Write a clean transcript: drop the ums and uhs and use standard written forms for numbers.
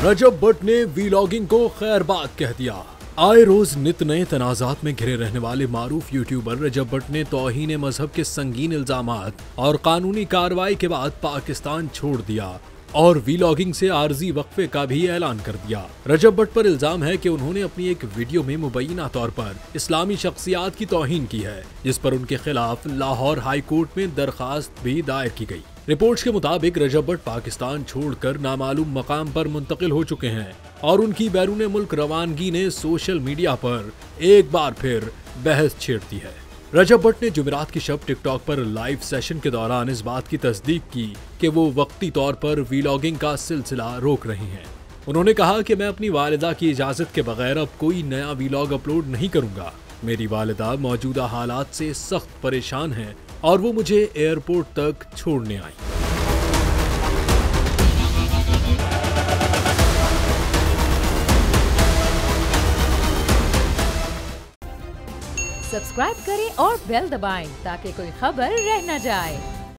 रजब भट्ट ने वीलॉगिंग को खैरबाद कह दिया। आए रोज नित नए तनाजात में घिरे रहने वाले मारूफ यूट्यूबर रजब भट्ट ने तौहीन मजहब के संगीन इल्जामात और कानूनी कार्रवाई के बाद पाकिस्तान छोड़ दिया और वीलॉगिंग से आर्जी वक्फे का भी ऐलान कर दिया। रजब भट्ट पर इल्जाम है कि उन्होंने अपनी एक वीडियो में मुबैना तौर पर इस्लामी शख्सियात की तौहीन की है, जिस पर उनके खिलाफ लाहौर हाई कोर्ट में दरखास्त भी दायर की गई। रिपोर्ट्स के मुताबिक रजब भट्ट पाकिस्तान छोड़कर नामालूम मकाम पर मुंतकिल हो चुके हैं और उनकी बैरून मुल्क रवानगी ने सोशल मीडिया पर एक बार फिर बहस छेड़ दी है। रजब भट्ट ने जुमेरात की शब टिकटॉक पर लाइव सेशन के दौरान इस बात की तस्दीक की कि वो वक्ती तौर पर वीलॉगिंग का सिलसिला रोक रही हैं। उन्होंने कहा कि मैं अपनी वालिदा की इजाजत के बगैर अब कोई नया वीलॉग अपलोड नहीं करूंगा। मेरी वालिदा मौजूदा हालात से सख्त परेशान हैं और वो मुझे एयरपोर्ट तक छोड़ने आई। सब्सक्राइब करें और बेल दबाएं ताकि कोई खबर रह न जाए।